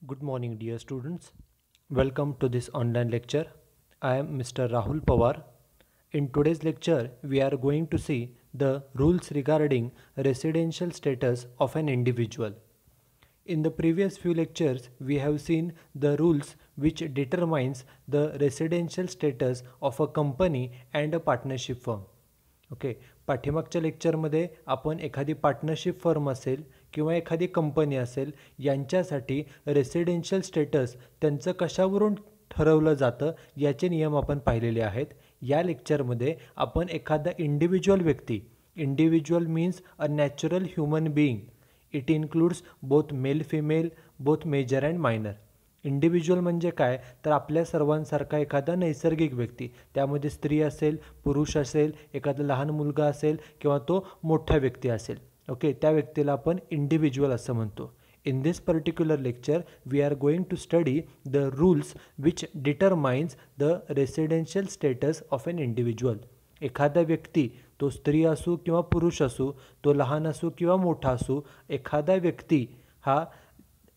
Good morning, dear students. Welcome to this online lecture. I am Mr. Rahul Pawar. In today's lecture, we are going to see the rules regarding residential status of an individual. In the previous few lectures, we have seen the rules which determines the residential status of a company and a partnership firm. Okay, पाठीमागच्या लेक्चरमध्ये आपण एखादी partnership firm असेल किंवा एखादी company असेल यांच्यासाठी residential status त्यांचं कशावरून ठरवलं जातं याचे नियम आपण पाहिलेले आहेत. या लेक्चरमध्ये आपण एखादा इंडिव्हिज्युअल व्यक्ती, individual means a natural human being, it includes both male female, both major and minor. Individual म्हणजे काय तर आपल्या सर्वांसारखा एखादा नैसर्गिक व्यक्ती, त्यामध्ये स्त्री असेल, पुरुष असेल, एखादा लहान मुलगा असेल किंवा तो मोठा व्यक्ती असेल. ओके, त्या व्यक्तीला आपण इंडिव्हिज्युअल असं म्हणतो. In this particular lecture, we are going to study the rules which determines the residential status of an individual. एखादा व्यक्ती, तो स्त्री असो किंवा पुरुष असो, तो लहान असो किंवा मोठा असो, एखादा व्यक्ती हा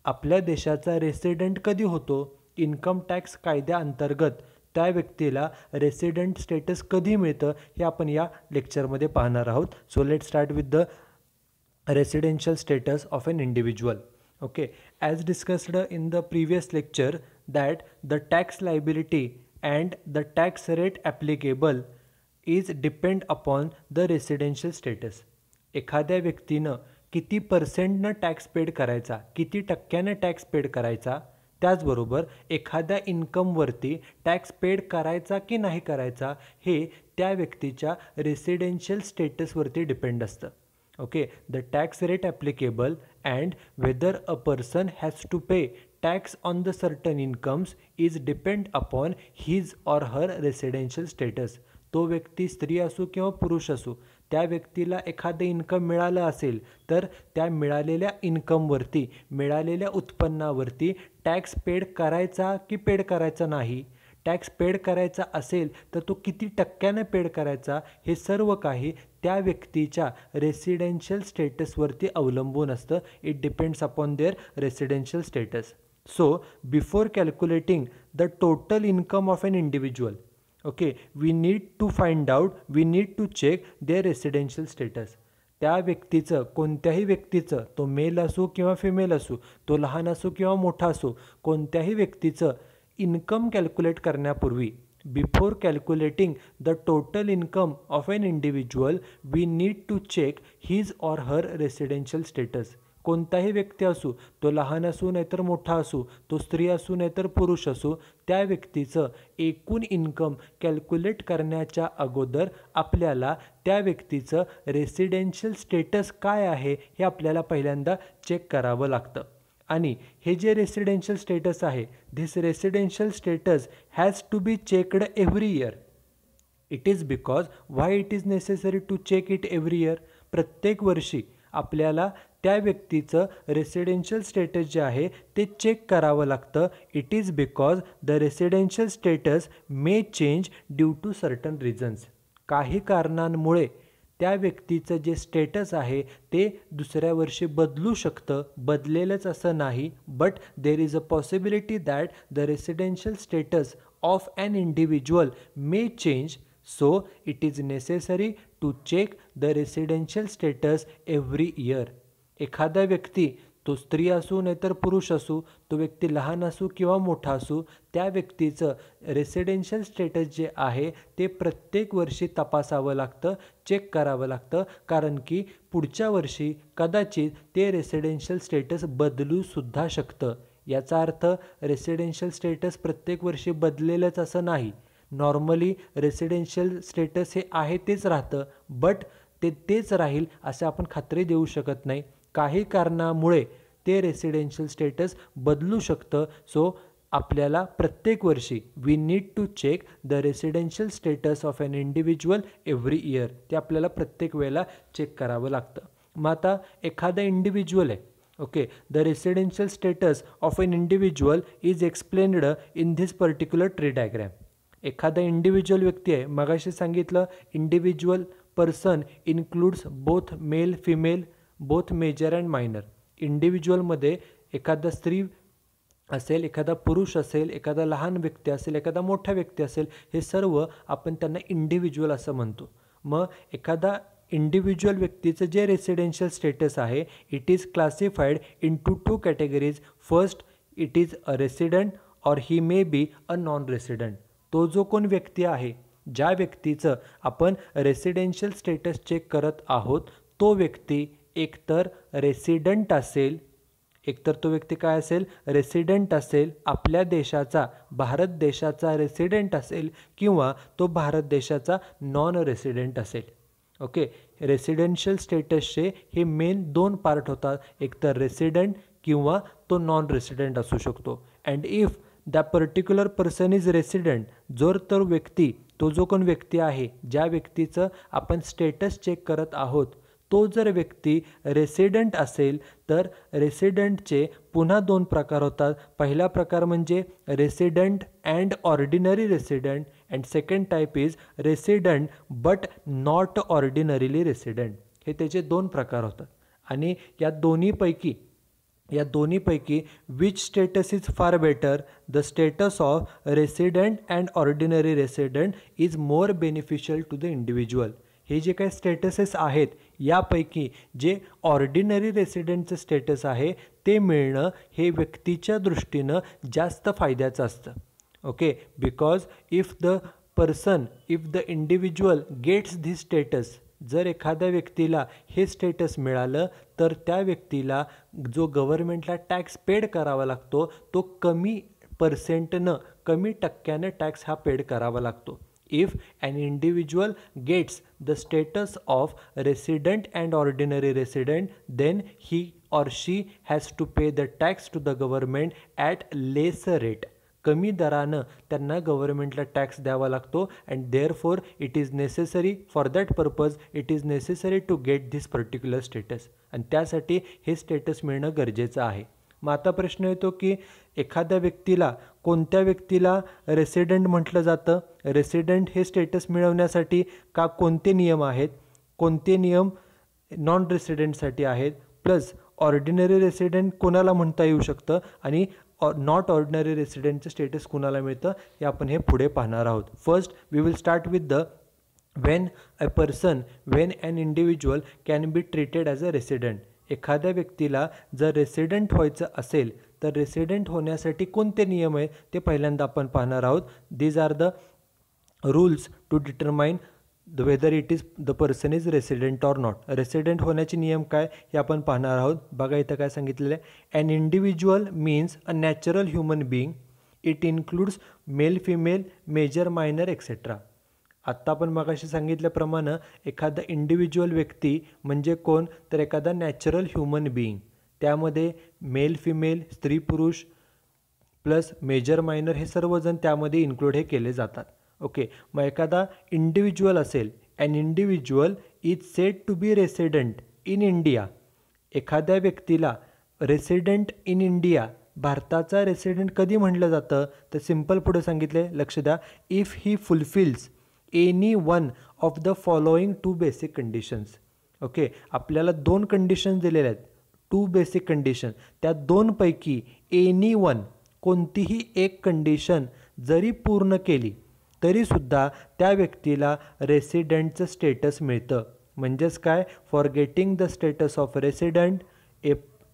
आपल्या देशाचा रेसिडेंट कधी होतो, इन्कम टॅक्स कायद्याअंतर्गत त्या व्यक्तीला रेसिडेंट स्टेटस कधी मिळतं हे आपण या लेक्चरमध्ये पाहणार आहोत. So let start with the residential status of an individual. Okay, as discussed in the previous lecture that the tax liability and the tax rate applicable is depend upon the residential status. एखाद्या व्यक्तीनं किती पर्सेंटनं tax paid करायचा, किती टक्क्यानं tax paid करायचा, त्याचबरोबर एखाद्या इन्कमवरती tax paid करायचा की नाही करायचा हे त्या व्यक्तीच्या रेसिडेन्शियल स्टेटसवरती डिपेंड असतं. Okay, the tax rate applicable and whether a person has to pay tax on the certain incomes is depend upon his or her residential status. तो व्यक्ती स्त्री असो किंवा पुरुष असो, त्या व्यक्तीला एखादं इन्कम मिळालं असेल तर त्या मिळालेल्या इन्कमवरती, मिळालेल्या उत्पन्नावरती टॅक्स पेड करायचा की पेड करायचा नाही, टॅक्स पेड करायचा असेल तर तो किती टक्क्याने पेड करायचा, हे सर्व काही त्या व्यक्तीच्या रेसिडेन्शियल स्टेटसवरती अवलंबून असतं. It depends upon their residential status. So before calculating the total income of an individual, okay, we need to find out, we need to check their residential status. त्या व्यक्तीचं, कोणत्याही व्यक्तीचं, तो मेल असो किंवा फिमेल असो, तो लहान असो किंवा मोठा असो, कोणत्याही व्यक्तीचं इन्कम कॅल्क्युलेट करण्यापूर्वी, before calculating the total income of an individual, we need to check his or her residential status. कोणताही व्यक्ती असो, तो लहान असो नाहीतर मोठा असो, तो स्त्री असो नाहीतर पुरुष असो, त्या व्यक्तीचं एकूण इन्कम कॅल्क्युलेट करण्याच्या अगोदर आपल्याला त्या व्यक्तीचं रेसिडेन्शियल स्टेटस काय आहे हे आपल्याला पहिल्यांदा चेक करावं लागतं. आणि हे जे रेसिडेन्शियल स्टेटस आहे, this residential status has to be checked every year. It is because why it is necessary to check it every year. प्रत्येक वर्षी आपल्याला त्या व्यक्तीचं रेसिडेन्शियल स्टेटस जे आहे ते चेक करावं लागतं. It is because the residential status may change due to certain reasons. काही कारणांमुळे त्या व्यक्तीचं जे स्टेटस आहे ते दुसऱ्या वर्षी बदलू शकतं, बदलेलंच असं नाही, but there is a possibility that the residential status of an individual may change. So it is necessary to check the residential status every year. एखादा व्यक्ती, तो स्त्री असो नाहीतर पुरुष असो, तो व्यक्ती लहान असो किंवा मोठा असो, त्या व्यक्तीचं रेसिडेन्शियल स्टेटस जे आहे ते प्रत्येक वर्षी तपासावं लागतं, चेक करावं लागतं, कारण की पुढच्या वर्षी कदाचित ते रेसिडेन्शियल स्टेटस बदलूसुद्धा शकतं. याचा अर्थ रेसिडेन्शियल स्टेटस प्रत्येक वर्षी बदलेलंच असं नाही. नॉर्मली रेसिडेन्शियल स्टेटस हे आहे तेच राहतं, बट ते तेच राहील असं आपण खात्री देऊ शकत नाही. काही कारणामुळे ते रेसिडेन्शियल स्टेटस बदलू शकतं. सो आपल्याला प्रत्येक वर्षी we need to check the residential status of an individual every year. ते आपल्याला प्रत्येक वेळेला चेक करावं लागतं. मग आता एखादा इंडिव्हिज्युअल आहे, okay, the residential status of an individual is explained in this particular tree diagram. एखादा इंडिव्हिज्युअल व्यक्ती आहे, मगाशी सांगितलं individual person includes both male female, both major and minor. इंडिव्हिज्युअलमध्ये एखादा स्त्री असेल, एखादा पुरुष असेल, एखादा लहान व्यक्ती असेल, एखादा मोठा व्यक्ती असेल, हे सर्व आपण त्यांना इंडिव्हिज्युअल असं म्हणतो. मग एखादा इंडिव्हिज्युअल व्यक्तीचं जे रेसिडेन्शियल स्टेटस आहे, it is classified into 2 categories. First, it is a resident और ही may be a non resident. तो जो कोण व्यक्ती आहे, ज्या व्यक्तीचं आपण रेसिडेन्शियल स्टेटस चेक करत आहोत, तो व्यक्ती एकतर रेसिडेंट असेल, एकतर तो व्यक्ती काय असेल, रेसिडेंट असेल, आपल्या देशाचा, भारत देशाचा रेसिडेंट असेल, किंवा तो भारत देशाचा नॉन रेसिडेंट असेल. ओके, रेसिडेन्शियल स्टेटसचे हे मेन 2 पार्ट होतात, एकतर रेसिडेंट किंवा तो नॉन रेसिडेंट असू शकतो. And if the particular person is resident, जर तर व्यक्ती, तो जो कोण व्यक्ती आहे, ज्या व्यक्तीचं आपण स्टेटस चेक करत आहोत, तो जर व्यक्ती रेसिडेंट असेल, तर रेसिडेंटचे पुन्हा 2 प्रकार होतात. पहिला प्रकार म्हणजे resident and ordinary resident, and second type is resident but not ordinarily resident. हे त्याचे 2 प्रकार होतात. आणि या दोन्हीपैकी which status is far better, the status of resident and ordinary resident is more beneficial to the individual. हे जे काही स्टेटसेस आहेत, यापैकी जे ऑर्डिनरी रेसिडेंटचं स्टेटस आहे, ते मिळणं हे व्यक्तीच्या दृष्टीनं जास्त फायद्याचं असतं. Okay, because if the individual gets this status, जर एखाद्या व्यक्तीला हे स्टेटस मिळालं, तर त्या व्यक्तीला जो गव्हर्नमेंटला टॅक्स पेड करावा लागतो, तो कमी पर्सेंटनं, कमी टक्क्यानं टॅक्स हा पेड करावा लागतो. If an individual gets the status of resident and ordinary resident, then he or she has to pay the tax to the government at lesser rate. कमी दरानं त्यांना गव्हर्नमेंटला टॅक्स द्यावा लागतो. And therefore it is necessary, for that purpose it is necessary to get this particular status. आणि त्यासाठी हे status मिळणं गरजेचं आहे. मग आता प्रश्न येतो की एखाद्या व्यक्तीला, कोणत्या व्यक्तीला रेसिडेंट म्हटलं जातं, रेसिडेंट हे स्टेटस मिळवण्यासाठी कोणते नियम आहेत, कोणते नियम नॉन रेसिडेंटसाठी आहेत, प्लस ऑर्डिनरी रेसिडेंट कोणाला म्हणता येऊ शकतं, आणि नॉट ऑर्डिनरी रेसिडेंटचं स्टेटस कोणाला मिळतं, हे आपण हे पुढे पाहणार आहोत. First we will start with the when an individual can be treated as a resident. एखाद्या व्यक्तीला जर रेसिडेंट व्हायचं असेल, तर रेसिडेंट होण्यासाठी कोणते नियम आहेत ते पहिल्यांदा आपण पाहणार आहोत. These are the rules to determine whether it is the person is resident or not. Resident होण्याचे नियम काय हे आपण पाहणार आहोत. बघा इथं काय सांगितलेलं आहे. An individual means a natural human being. It includes male, female, major, minor etcetera. आत्ता आपण मगाशी सांगितल्याप्रमाणे एखादा इंडिव्हिज्युअल व्यक्ती म्हणजे कोण, तर एखादा नॅचरल ह्युमन बिईंग. त्यामध्ये मेल, फिमेल, स्त्री, पुरुष प्लस मेजर, मायनर हे सर्वजण त्यामध्ये इन्क्लूड हे केले जातात. ओके, मग एखादा इंडिव्हिज्युअल असेल, an individual is said to be resident in India. एखाद्या व्यक्तीला रेसिडेंट इन इंडिया, भारताचा रेसिडेंट कधी म्हटलं जातं, तर सिम्पल पुढे सांगितले, लक्ष द्या. If he fulfils any one of the following 2 basic conditions. Okay, आपल्याला 2 कंडिशन्स दिलेल्या आहेत, 2 बेसिक कंडिशन. त्या 2 पैकी एनी वन, कोणतीही एक कंडिशन जरी पूर्ण केली तरीसुद्धा त्या व्यक्तीला रेसिडेंटचं स्टेटस मिळतं. म्हणजेच काय, for getting the status of resident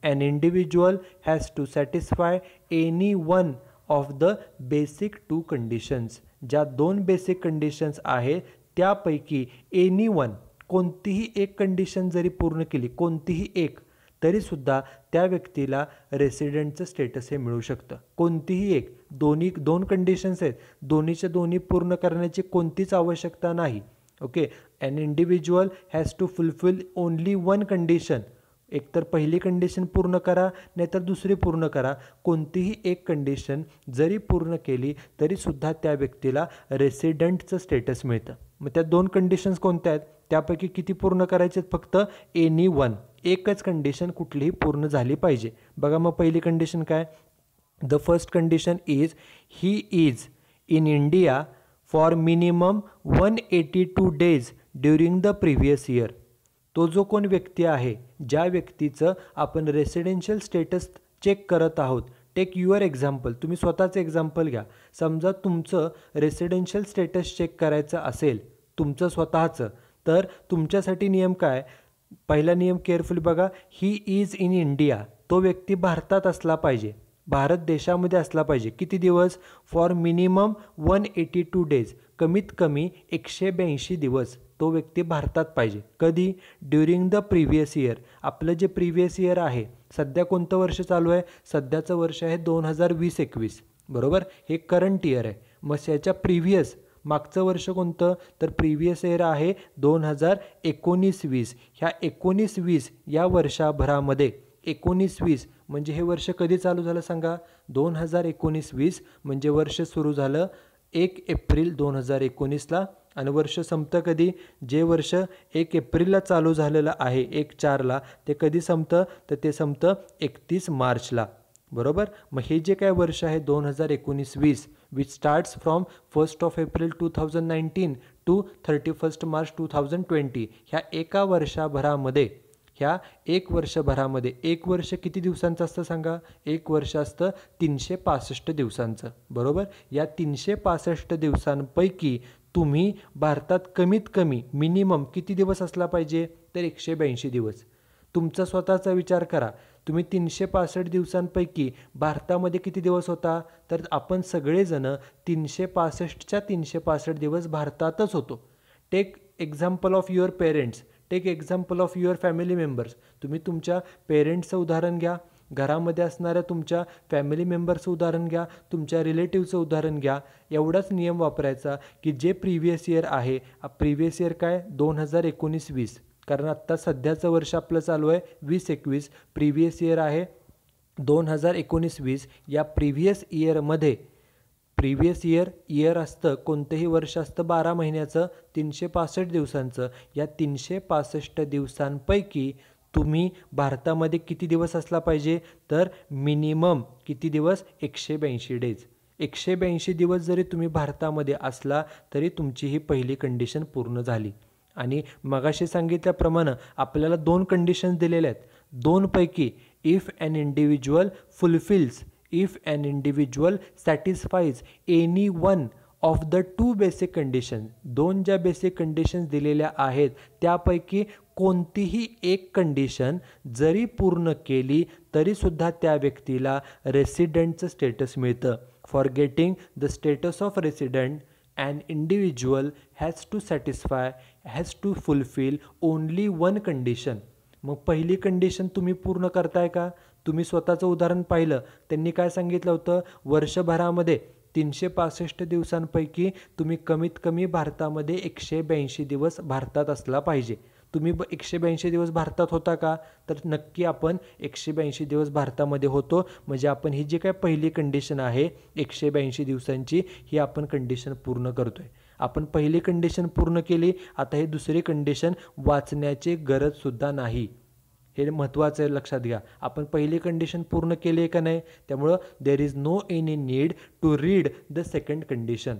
an individual has to satisfy any one of the basic 2 conditions. ज्या 2 बेसिक कंडिशन्स आहेत त्यापैकी एनी वन, कोणतीही एक कंडिशन जरी पूर्ण केली, कोणतीही एक, तरीसुद्धा त्या व्यक्तीला रेसिडेंटचं स्टेटस हे मिळू शकतं. कोणतीही एक, 2 कंडिशन्स आहेत, दोन्हीच्या दोन्ही पूर्ण करण्याची कोणतीच आवश्यकता नाही. Okay, an individual has to fulfil only 1 condition. एकतर पहिली कंडिशन पूर्ण करा, नाहीतर दुसरी पूर्ण करा. कोणतीही एक कंडिशन जरी पूर्ण केली तरीसुद्धा त्या व्यक्तीला रेसिडेंटचं स्टेटस मिळतं. मग त्या 2 कंडिशन्स कोणत्या आहेत, त्यापैकी किती पूर्ण करायचे आहेत, फक्त एनी वन, एकच कंडिशन कुठलीही पूर्ण झाली पाहिजे. बघा मग पहिली कंडिशन काय, the first condition is he is in India for minimum 182 days during the previous year. तो जो कोण व्यक्ती आहे, ज्या व्यक्तीचं आपण रेसिडेन्शियल स्टेटस चेक करत आहोत, टेक युअर एक्झाम्पल, तुम्ही स्वतःचं एक्झाम्पल घ्या. समजा तुमचं रेसिडेन्शियल स्टेटस चेक करायचं असेल तुमचं स्वतःचं, तर तुमच्यासाठी नियम काय? पहिला नियम केअरफुली बघा. ही इज इन इंडिया, तो व्यक्ती भारतात असला पाहिजे, भारत देशामध्ये असला पाहिजे. किती दिवस? फॉर मिनिमम 182 डेज, कमीत कमी 182 दिवस तो व्यक्ती भारतात पाहिजे. कधी? During the previous year. आपलं जे प्रिव्हियस इयर आहे, सध्या कोणतं वर्ष चालू आहे? सध्याचं वर्ष आहे 2020-21, बरोबर. हे करंट इयर आहे. मग याच्या प्रिव्हियस मागचं वर्ष कोणतं? तर प्रिव्हियस इयर आहे 2019-20. ह्या 19-20 या वर्षभरामध्ये 19-20 म्हणजे हे वर्ष कधी चालू झालं सांगा? 2019-20 म्हणजे वर्ष सुरू झालं 1 एप्रिल 2019ला आणि वर्ष संपतं कधी? जे वर्ष 1 एप्रिलला चालू झालेलं आहे 1/4ला, ते कधी संपतं? तर ते संपतं 31 मार्चला, बरोबर. मग हे जे काय वर्ष आहे 2019-20 which starts from 1 April 2019 to 31 March 2020, ह्या एका वर्षभरामध्ये, ह्या एक वर्षभरामध्ये, एक वर्ष किती दिवसांचं असतं सांगा? एक वर्ष असतं 365 दिवसांचं, बरोबर. या 365 दिवसांपैकी तुम्ही भारतात कमीत कमी मिनिमम किती दिवस असला पाहिजे? तर 182 दिवस. तुमचा स्वतःचा विचार करा. तुम्ही 365 दिवसांपैकी भारतामध्ये किती दिवस होता? तर आपण सगळेजण 365च्या 365 दिवस भारतातच होतो. Take example of your parents, take example of your family members. तुम्ही तुमच्या पेरेंट्सचं उदाहरण घ्या, घरामध्ये असणाऱ्या तुमच्या फॅमिली मेंबर्सचं उदाहरण घ्या, तुमच्या रिलेटिव्हचं उदाहरण घ्या. एवढाच नियम वापरायचा की जे प्रिव्हियस इयर आहे, प्रिव्हियस इयर काय? 2019-20, कारण आत्ता सध्याचं वर्ष आपलं चालू आहे 20-21, प्रिव्हियस इयर आहे 2019-20. या प्रिव्हियस इयरमध्ये, प्रिव्हियस इयर असतं, कोणतंही वर्ष असतं 12 महिन्याचं, 365 दिवसांचं. या 365 दिवसांपैकी तुम्ही भारतामध्ये किती दिवस असला पाहिजे? तर मिनिमम किती दिवस? 182 डेज. 182 दिवस जरी तुम्ही भारतामध्ये असला तरी तुमची ही पहिली कंडिशन पूर्ण झाली. आणि मगाशी सांगितल्याप्रमाणे आपल्याला 2 कंडिशन्स दिलेल्या आहेत. 2 पैकी if an individual fulfils, if an individual satisfies any one of the 2 basic condition, 2 ज्या बेसिक कंडिशन्स दिलेल्या आहेत त्यापैकी कोणतीही एक कंडिशन जरी पूर्ण केली तरीसुद्धा त्या व्यक्तीला रेसिडेंटचं स्टेटस मिळतं. For getting the status of resident an individual has to fulfill only one condition. मग पहिली कंडिशन तुम्ही पूर्ण करताय का? तुम्ही स्वतःचं उदाहरण पाहिलं, त्यांनी काय सांगितलं होतं? वर्षभरामध्ये 365 दिवसांपैकी तुम्ही कमीत कमी भारतामध्ये 182 दिवस भारतात असला पाहिजे. तुम्ही 182 दिवस भारतात होता का? तर नक्की आपण 182 दिवस भारतामध्ये होतो. म्हणजे आपण ही जी काय पहिली कंडिशन आहे 182 दिवसांची, ही आपण कंडिशन पूर्ण करतोय. आपण पहिली कंडिशन पूर्ण केली, आता ही दुसरी कंडिशन वाचण्याची गरजसुद्धा नाही. हे महत्त्वाचं आहे, लक्षात घ्या. आपण पहिली कंडिशन पूर्ण केली आहे का नाही? त्यामुळं there is no any need to read the second condition.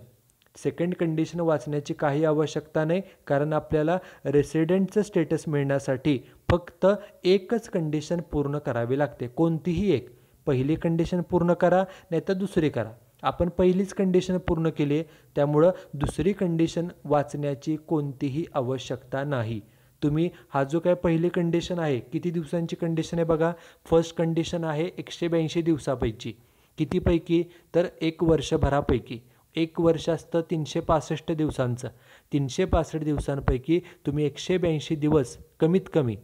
Second condition वाचण्याची काही आवश्यकता नाही, कारण आपल्याला रेसिडेंटचं स्टेटस मिळण्यासाठी फक्त एकच कंडिशन पूर्ण करावी लागते. कोणतीही एक. पहिली कंडिशन पूर्ण करा, नाही तर दुसरी करा. आपण पहिलीच कंडिशन पूर्ण केली आहे, त्यामुळं दुसरी कंडिशन वाचण्याची कोणतीही आवश्यकता नाही. तुम्ही हा जो काय पहिली कंडिशन आहे, किती दिवसांची कंडिशन आहे बघा? फर्स्ट कंडिशन आहे 182 दिवसापैकी. कितीपैकी? तर 1 वर्षभरापैकी. 1 वर्ष असतं 365 दिवसांचं. 365 दिवसांपैकी तुम्ही 182 दिवस कमीत कमी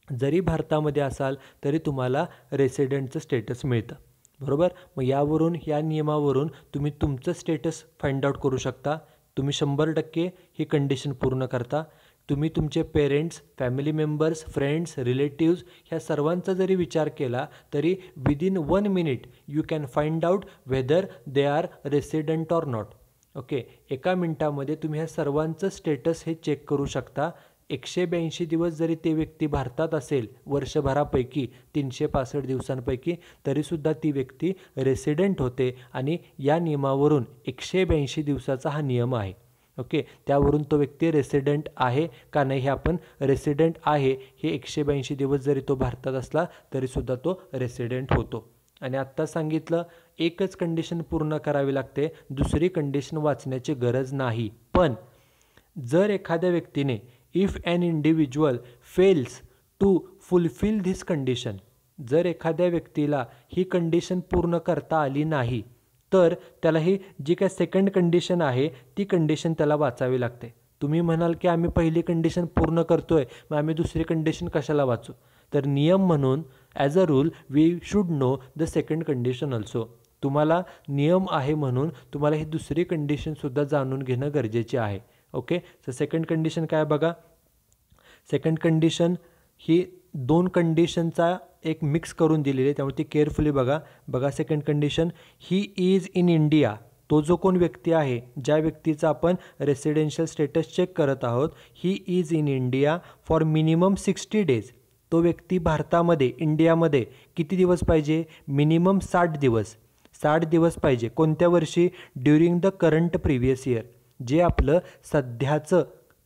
जरी भारतामध्ये असाल तरी तुम्हाला रेसिडेंटचं स्टेटस मिळतं, बरोबर. मग यावरून, या नियमावरून तुम्ही तुमचं स्टेटस फाइंड आउट करू शकता. तुम्ही 100% ही कंडिशन पूर्ण करता. तुम्ही तुमचे parents, family members, friends, relatives ह्या सर्वांचा जरी विचार केला तरी within 1 minute you can find out whether they are resident or not. Okay, एका मिनटामध्ये तुम्ही ह्या सर्वांचं स्टेटस हे चेक करू शकता. 182 दिवस जरी ते व्यक्ती भारतात असेल वर्षभरापैकी 365 दिवसांपैकी, तरीसुद्धा ती व्यक्ती रेसिडेंट होते. आणि या नियमावरून 182 दिवसाचा हा नियम आहे. ओके, त्यावरून तो व्यक्ती रेसिडेंट आहे का नाही हे आपण, रेसिडेंट आहे हे 182 दिवस जरी तो भारतात असला तरीसुद्धा तो रेसिडेंट होतो. आणि आत्ता सांगितलं एकच कंडिशन पूर्ण करावी लागते, दुसरी कंडिशन वाचण्याची गरज नाही. पण जर एखाद्या व्यक्तीने if an individual fails to fulfil this condition, जर एखाद्या व्यक्तीला ही कंडिशन पूर्ण करता आली नाही तर त्याला ही जी काय सेकंड कंडिशन आहे ती कंडिशन त्याला वाचावी लागते. तुम्ही म्हणाल की आम्ही पहिली कंडिशन पूर्ण करतोय, मग आम्ही दुसरी कंडिशन कशाला वाचू? तर नियम म्हणून as a rule we should know the second condition also. तुम्हाला नियम आहे म्हणून तुम्हाला ही दुसरी कंडिशनसुद्धा जाणून घेणं गरजेचे आहे. ओके, तर सेकंड कंडिशन काय बघा. सेकंड कंडिशन ही दोन कंडिशनचा एक मिक्स करून दिलेली आहे, त्यामुळे ती केअरफुली बघा. बघा second condition, he is in India. तो जो कोण व्यक्ती आहे, ज्या व्यक्तीचा आपण रेसिडेन्शियल स्टेटस चेक करत आहोत, he is in India for minimum 60 days. तो व्यक्ती भारतामध्ये इंडियामध्ये किती दिवस पाहिजे? मिनिमम 60 दिवस. 60 दिवस पाहिजे. कोणत्या वर्षी? During the current previous year. जे आपलं सध्याचं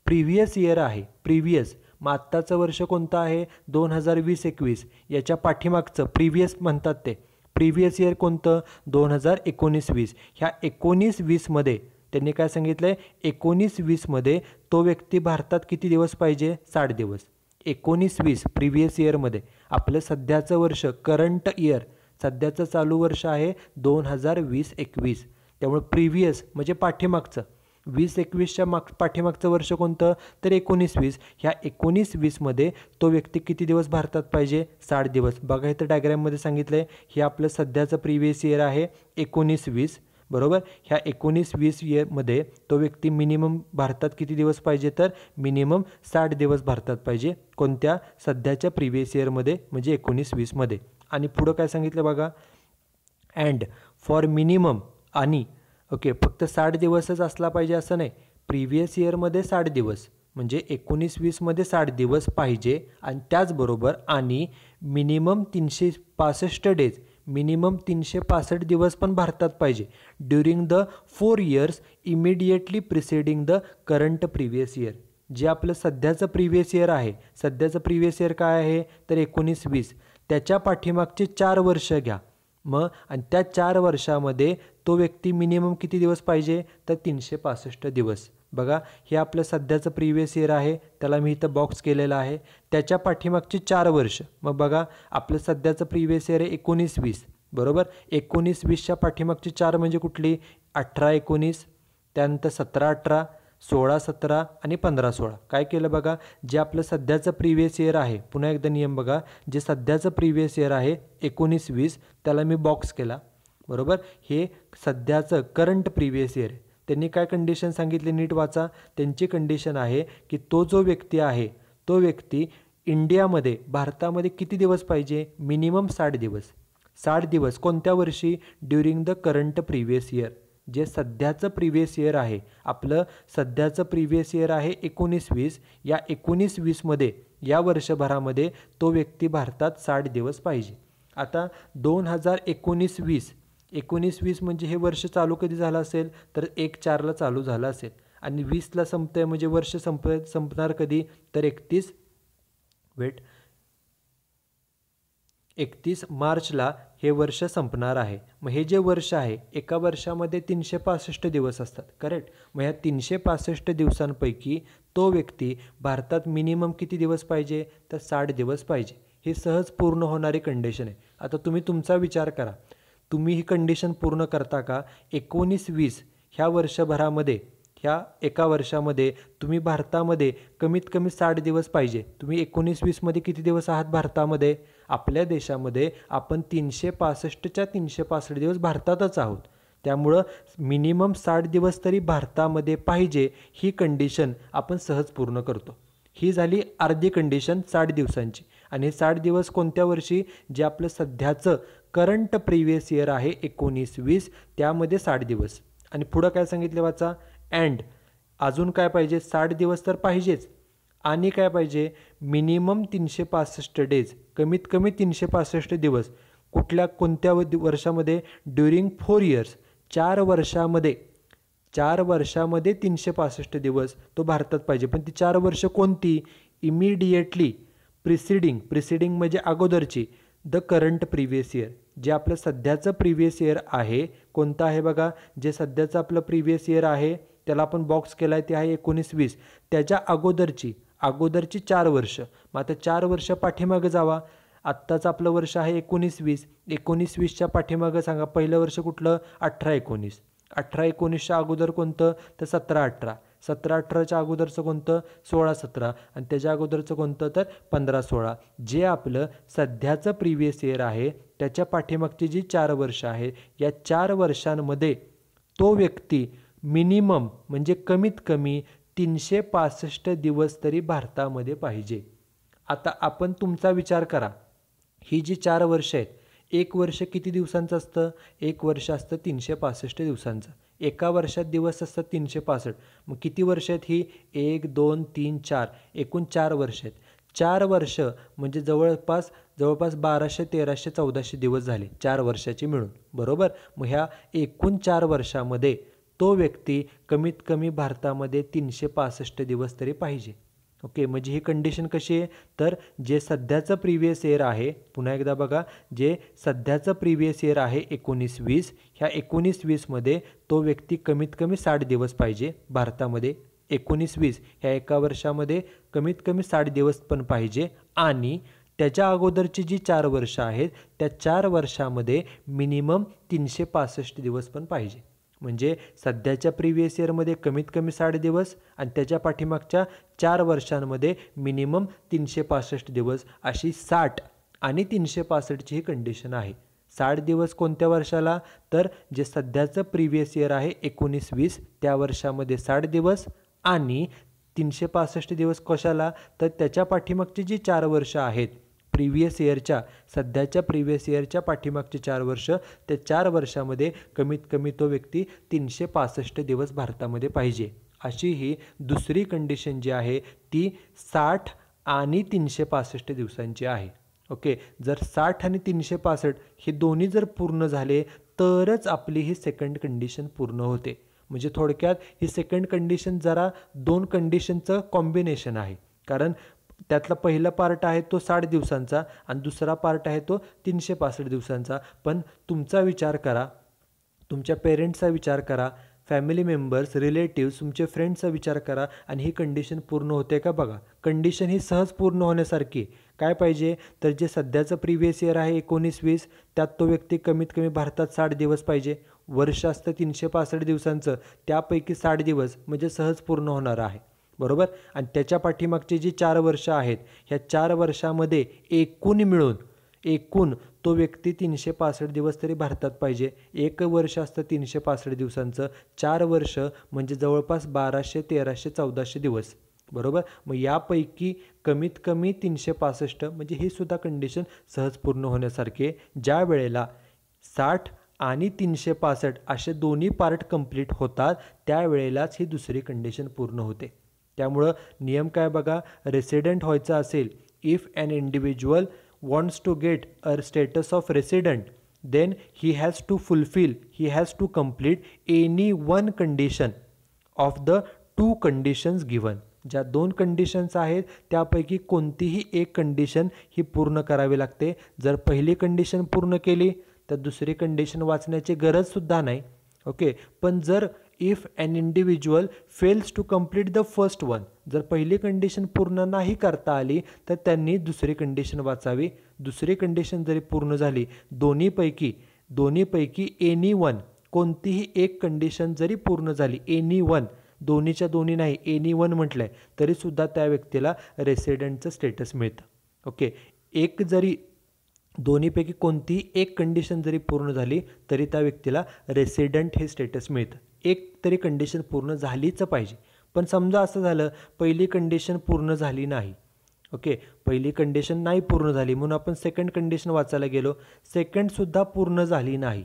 प्रिव्हियस इयर आहे. प्रिव्हियस मग आत्ताचं वर्ष कोणतं आहे? 2020-21. याच्या पाठीमागचं प्रिव्हियस म्हणतात ते प्रिव्हियस इयर कोणतं? 2019-20. ह्या 19-20मध्ये त्यांनी काय सांगितलं आहे? 19-20मध्ये तो व्यक्ती भारतात किती दिवस पाहिजे? 60 दिवस. 19-20 प्रिव्हियस इयरमध्ये आपलं सध्याचं वर्ष करंट इयर, सध्याचं चालू वर्ष आहे 2020-21. त्यामुळे प्रिव्हियस म्हणजे पाठीमागचं. 20-21च्या पाठीमागचं वर्ष कोणतं? तर 19-20. ह्या 19-20मध्ये तो व्यक्ती किती दिवस भारतात पाहिजे? 60 दिवस. बघा इथं डायग्राममध्ये सांगितलं आहे, हे आपलं सध्याचं प्रिव्हियस इयर आहे 19-20, बरोबर. ह्या 19-20 इयरमध्ये तो व्यक्ती मिनिमम भारतात किती दिवस पाहिजे? तर मिनिमम 60 दिवस भारतात पाहिजे. कोणत्या? सध्याच्या प्रिव्हियस इयरमध्ये म्हणजे 19-20मध्ये. आणि पुढं काय सांगितलं बघा, अँड फॉर मिनिमम, आणि ओके फक्त 60 दिवसच असला पाहिजे असं नाही. प्रिव्हियस इयरमध्ये 60 दिवस म्हणजे 19-20मध्ये 60 दिवस पाहिजे. आणि त्याचबरोबर आणि मिनिमम 365 डेज, मिनिमम 365 दिवस पण भारतात पाहिजे during the 4 years immediately preceding the current previous year. जे आपलं सध्याचं प्रिव्हियस इयर आहे, सध्याचं प्रिव्हियस इयर काय आहे? तर 19-20. त्याच्या पाठीमागचे 4 वर्ष घ्या मग, आणि त्या 4 वर्षामध्ये तो व्यक्ती मिनिमम किती दिवस पाहिजे? तर 365 दिवस. बघा हे आपलं सध्याचं प्रिव्हियस इयर आहे, त्याला मी इथं बॉक्स केलेला आहे. त्याच्या पाठीमागचे 4 वर्ष. मग बघा आपलं सध्याचं प्रिव्हियस इयर आहे 19-20, बरोबर. 19-20च्या पाठीमागची 4 म्हणजे कुठली? 18-19, त्यानंतर 17-18, 16-17 आणि 15-16. काय केलं बघा, जे आपलं सध्याचं प्रिव्हियस इयर आहे, पुन्हा एकदा नियम बघा, जे सध्याचं प्रिव्हियस इयर आहे 19-20 त्याला मी बॉक्स केला, बरोबर. हे सध्याचं करंट प्रिव्हियस इयर आहे. त्यांनी काय कंडिशन सांगितली? नीट वाचा. त्यांची कंडिशन आहे की तो जो व्यक्ती आहे तो व्यक्ती इंडियामध्ये, भारतामध्ये किती दिवस पाहिजे? मिनिमम 60 दिवस. 60 दिवस कोणत्या वर्षी? During the current previous year. जे सध्याचं प्रिव्हियस इयर आहे, आपलं सध्याचं प्रिव्हियस इयर आहे 19-20. या 19-20मध्ये या वर्षभरामध्ये तो व्यक्ती भारतात 60 दिवस पाहिजे. आता 2019-20, 19-20 म्हणजे हे वर्ष चालू कधी झालं असेल? तर 1/4ला चालू झालं असेल आणि 20ला संपतंय म्हणजे वर्ष संपणार कधी? तर 31 मार्चला हे वर्ष संपणार आहे. मग हे जे वर्ष आहे, एका वर्षामध्ये 365 दिवस असतात, करेक्ट. मग ह्या 365 दिवसांपैकी तो व्यक्ती भारतात मिनिमम किती दिवस पाहिजे? तर 60 दिवस पाहिजे. हे सहज पूर्ण होणारी कंडिशन आहे. आता तुम्ही तुमचा विचार करा, तुम्ही ही कंडिशन पूर्ण करता का? 19-20 ह्या वर्षभरामध्ये, ह्या एका वर्षामध्ये तुम्ही भारतामध्ये कमीत कमी 60 दिवस पाहिजे. तुम्ही 19-20मध्ये किती दिवस आहात भारतामध्ये? आपल्या देशामध्ये आपण 365च्या 365 दिवस भारतातच आहोत. त्यामुळं मिनिमम 60 दिवस तरी भारतामध्ये पाहिजे, ही कंडिशन आपण सहज पूर्ण करतो. ही झाली अर्धी कंडिशन 60 दिवसांची. आणि 60 दिवस कोणत्या वर्षी? जे आपलं सध्याचं करंट प्रिव्हियस इयर आहे 19-20 त्यामध्ये 60 दिवस. आणि पुढं काय सांगितलं वाचा, अँड अजून काय पाहिजे? 60 दिवस तर पाहिजेच, आणि काय पाहिजे? मिनिमम 365 डेज, कमीत कमी 365 दिवस. कोणत्या वर्षामध्ये? ड्युरिंग 4 इयर्स, 4 वर्षामध्ये. 4 वर्षामध्ये 365 दिवस तो भारतात पाहिजे. पण ती 4 वर्ष कोणती? इमिडिएटली प्रिसिडिंग म्हणजे अगोदरची द करंट प्रिव्हियस इयर, जे आपलं सध्याचं प्रिव्हियस इयर आहे कोणतं आहे बघा, जे सध्याचं आपलं प्रिव्हियस इयर आहे त्याला आपण बॉक्स केला आहे ते आहे 19-20, त्याच्या अगोदरची 4 वर्ष. मग आता 4 वर्ष पाठीमागं जावा. आत्ताचं आपलं वर्ष आहे 19-20, 19-20च्या पाठीमागं सांगा पहिलं वर्ष कुठलं, 18-19, 18-19च्या अगोदर कोणतं तर 17-18, 17-18च्या अगोदरचं कोणतं 16-17 आणि त्याच्या अगोदरचं कोणतं तर 15-16. जे आपलं सध्याचं प्रिव्हियस इयर आहे त्याच्या पाठीमागची जी 4 वर्ष आहे या 4 वर्षांमध्ये तो व्यक्ती मिनिमम म्हणजे कमीत कमी 365 दिवस तरी भारतामध्ये पाहिजे. आता आपण तुमचा विचार करा, ही जी 4 वर्ष आहेत, एक वर्ष किती दिवसांचं असतं, एक वर्ष असतं 365 दिवसांचं. एका वर्षात दिवस असतात 365. मग किती वर्ष आहेत ही, 1 2 3 4, एकूण 4 वर्ष आहेत. 4 वर्ष म्हणजे जवळपास 1200 1300 1400 दिवस झाले 4 वर्षाचे मिळून, बरोबर. मग ह्या एकूण 4 वर्षामध्ये तो व्यक्ती कमीत कमी भारतामध्ये 365 दिवस तरी पाहिजे. ओके, म्हणजे ही कंडिशन कशी आहे, तर जे सध्याचं प्रिव्हियस इयर आहे, पुन्हा एकदा बघा, जे सध्याचं प्रिव्हियस इयर आहे 19-20, ह्या 19-20मध्ये तो व्यक्ती कमीत कमी 60 दिवस पाहिजे भारतामध्ये. 19-20 ह्या एका वर्षामध्ये कमीत कमी 60 दिवस पण पाहिजे आणि त्याच्या अगोदरची जी 4 वर्ष आहेत त्या 4 वर्षामध्ये मिनिमम 365 दिवस पण पाहिजे. म्हणजे सध्याच्या प्रिव्हियस इयरमध्ये कमीत कमी 60 दिवस आणि त्याच्या पाठीमागच्या 4 वर्षांमध्ये मिनिमम 365 दिवस, अशी 60 आणि 365ची ही कंडिशन आहे. 60 दिवस कोणत्या वर्षाला, तर जे सध्याचं प्रिव्हियस इयर आहे 19-20 त्या वर्षामध्ये 60 दिवस आणि 365 दिवस कशाला, तर त्याच्या पाठीमागची जी 4 वर्ष आहेत प्रिव्हियस इयरच्या, सध्याच्या प्रिव्हियस इयरच्या पाठीमागचे 4 वर्ष, त्या 4 वर्षामध्ये कमीत कमी तो व्यक्ती 365 दिवस भारतामध्ये पाहिजे. अशी ही दुसरी कंडिशन जी आहे ती 60 आणि 365 दिवसांची आहे. ओके, जर 60 आणि 365 हे दोन्ही जर पूर्ण झाले तरच आपली ही सेकंड कंडिशन पूर्ण होते. म्हणजे थोडक्यात ही सेकंड कंडिशन जरा 2 कंडिशनचं कॉम्बिनेशन आहे, कारण त्यातला पहिला पार्ट आहे तो 60 दिवसांचा आणि दुसरा पार्ट आहे तो 365 दिवसांचा. पण तुमचा विचार करा, तुमच्या पेरेंट्सचा विचार करा, फॅमिली मेंबर्स, रिलेटिव्स, तुमचे फ्रेंड्सचा विचार करा आणि ही कंडिशन पूर्ण होते का बघा. कंडिशन ही सहज पूर्ण होण्यासारखी काय पाहिजे, तर जे सध्याचं प्रिव्हियस इयर आहे 19-20 त्यात तो व्यक्ती कमीत कमी भारतात 60 दिवस पाहिजे. वर्ष असतं 365 दिवसांचं, त्यापैकी 60 दिवस म्हणजे सहज पूर्ण होणार आहे, बरोबर. आणि त्याच्या पाठीमागची जी 4 वर्ष आहेत ह्या 4 वर्षामध्ये एकूण तो व्यक्ती 365 दिवस तरी भारतात पाहिजे. एक वर्ष असतं 365 दिवसांचं, 4 वर्ष म्हणजे जवळपास 1200 1300 1400 दिवस, बरोबर. मग यापैकी कमीत कमी 365 म्हणजे ही सुद्धा कंडिशन सहज पूर्ण होण्यासारखी. ज्या वेळेला 60 आणि 365 असे दोन्ही पार्ट कंप्लीट होतात त्यावेळेलाच ही दुसरी कंडिशन पूर्ण होते. त्यामुळं नियम काय बघा, रेसिडेंट व्हायचं असेल, if an individual wants to get a status of resident, then he has to complete any one condition of the 2 conditions given. ज्या 2 कंडिशन्स आहेत त्यापैकी कोणतीही एक कंडिशन ही पूर्ण करावी लागते. जर पहिली कंडिशन पूर्ण केली तर दुसरी कंडिशन वाचण्याची गरजसुद्धा नाही. ओके, पण जर if an individual fails to complete the first one, जर पहिली कंडिशन पूर्ण नाही करता आली तर त्यांनी दुसरी कंडिशन वाचावी. दुसरी कंडिशन जरी पूर्ण झाली, दोन्हीपैकी एनी वन, कोणतीही एक कंडिशन जरी पूर्ण झाली, एनी वन, दोन्हीच्या दोन्ही नाही, एनी वन म्हटलंय तरीसुद्धा त्या व्यक्तीला रेसिडेंटचं स्टेटस मिळतं. ओके, दोन्हीपैकी कोणतीही एक कंडिशन जरी पूर्ण झाली तरी त्या व्यक्तीला रेसिडेंट हे स्टेटस मिळतं. एक तरी कंडिशन पूर्ण झालीच पाहिजे. पण समजा असं झालं पहिली कंडिशन पूर्ण झाली नाही, ओके, पहिली कंडिशन नाही पूर्ण झाली म्हणून आपण सेकंड कंडिशन वाचायला गेलो, सेकंडसुद्धा पूर्ण झाली नाही.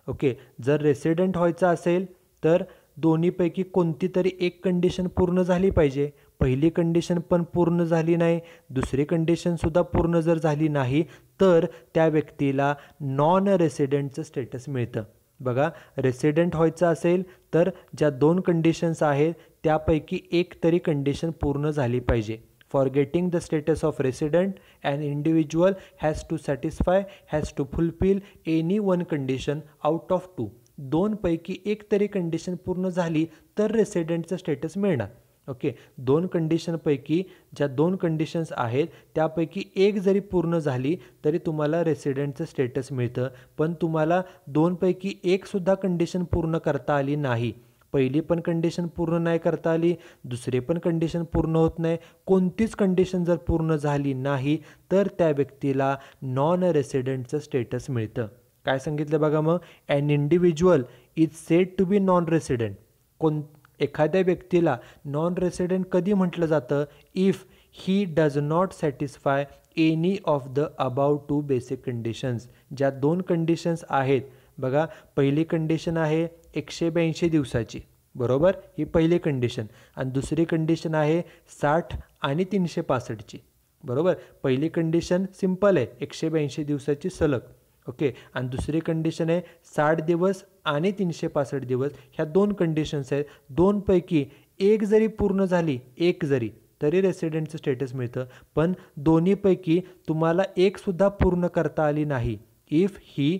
ओके, जर रेसिडेंट व्हायचं असेल तर दोन्हीपैकी कोणती तरी एक कंडिशन पूर्ण झाली पाहिजे. पहिली कंडिशन पण पूर्ण झाली नाही, दुसरी कंडिशनसुद्धा पूर्ण जर झाली नाही तर त्या व्यक्तीला नॉन रेसिडेंटचं स्टेटस मिळतं. बघा, रेसिडेंट व्हायचं असेल तर ज्या 2 कंडिशन्स आहेत त्यापैकी एक तरी कंडिशन पूर्ण झाली पाहिजे. For getting the status of resident, an individual has to fulfill any one condition out of two. दोन पैकी एक तरी कंडिशन पूर्ण झाली तर रेसिडेंटचं स्टेटस मिळणार. ओके, दोन कंडिशनपैकी ज्या दोन कंडिशन्स आहेत त्यापैकी एक जरी पूर्ण झाली तरी तुम्हाला रेसिडेंटचं स्टेटस मिळतं. पण तुम्हाला दोनपैकी एक सुद्धा कंडिशन पूर्ण करता आली नाही, पहिली पण कंडिशन पूर्ण नाही करता आली, दुसरी पण कंडिशन पूर्ण होत नाही, कोणतीच कंडिशन जर पूर्ण झाली नाही तर त्या व्यक्तीला नॉन रेसिडेंटचं स्टेटस मिळतं. काय सांगितलं बघा मग, an individual is said to be non resident. एखाद्या व्यक्तीला नॉन रेसिडेंट कधी म्हटलं जातं, if he does not satisfy any of the above two basic conditions. ज्या दोन कंडिशन्स आहेत बघा, पहिली कंडिशन आहे 182 दिवसाची, बरोबर, ही पहिली कंडिशन, आणि दुसरी कंडिशन आहे 60 आणि 365ची, बरोबर. पहिली कंडिशन सिंपल आहे 182 दिवसाची सलग, ओके, आणि दुसरी कंडिशन आहे 60 दिवस आणि 365 दिवस. ह्या दोन कंडिशन्स आहेत, दोनपैकी एक जरी पूर्ण झाली, एक जरी, तरी रेसिडेंटचं स्टेटस मिळतं. पण दोन्हीपैकी तुम्हाला एकसुद्धा पूर्ण करता आली नाही, if he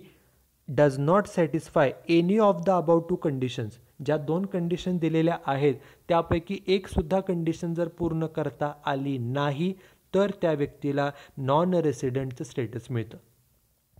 does not satisfy any of the above two conditions. ज्या दोन कंडिशन दिलेल्या आहेत त्यापैकी एकसुद्धा कंडिशन जर पूर्ण करता आली नाही तर त्या व्यक्तीला नॉन रेसिडेंटचं स्टेटस मिळतं.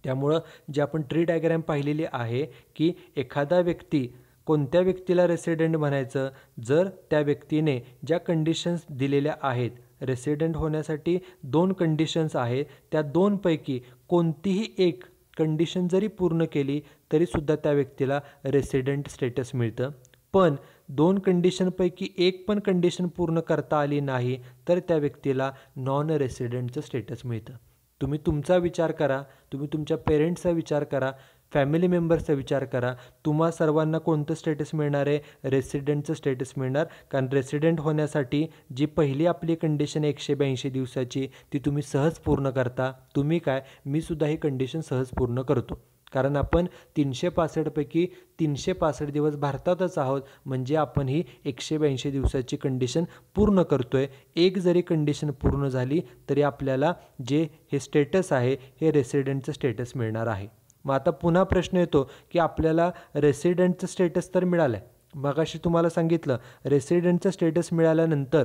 त्यामुळं जे आपण ट्री डायग्रॅम पाहिलेली आहे की एखादा व्यक्ती, कोणत्या व्यक्तीला रेसिडेंट म्हणायचं, जर त्या व्यक्तीने ज्या कंडिशन्स दिलेल्या आहेत, रेसिडेंट होण्यासाठी दोन कंडिशन्स आहेत, त्या दोनपैकी कोणतीही एक कंडिशन जरी पूर्ण केली तरीसुद्धा त्या व्यक्तीला रेसिडेंट स्टेटस मिळतं. पण दोन कंडिशनपैकी एक पण कंडिशन पूर्ण करता आली नाही तर त्या व्यक्तीला नॉन रेसिडेंटचं स्टेटस मिळतं. तुम्ही तुमचा विचार करा, तुम्ही तुमच्या पेरेंट्सचा विचार करा, फॅमिली मेंबर्सचा विचार करा, तुम्हा सर्वांना कोणतं स्टेटस मिळणार आहे, रेसिडेंटचं स्टेटस मिळणार. कारण रेसिडेंट होण्यासाठी जी पहिली आपली कंडिशन 182 दिवसाची ती तुम्ही सहज पूर्ण करता. तुम्ही काय, मी सुद्धा ही कंडिशन सहज पूर्ण करतो, कारण आपण 365 पैकी 365 दिवस भारतातच आहोत, म्हणजे आपण ही 182 दिवसाची कंडिशन पूर्ण करतोय. एक जरी कंडिशन पूर्ण झाली तरी आपल्याला जे हे स्टेटस आहे हे रेसिडेंटचं स्टेटस मिळणार आहे. मग आता पुन्हा प्रश्न येतो की आपल्याला रेसिडेंटचं स्टेटस तर मिळालं आहे, मगाशी तुम्हाला सांगितलं रेसिडेंटचं स्टेटस मिळाल्यानंतर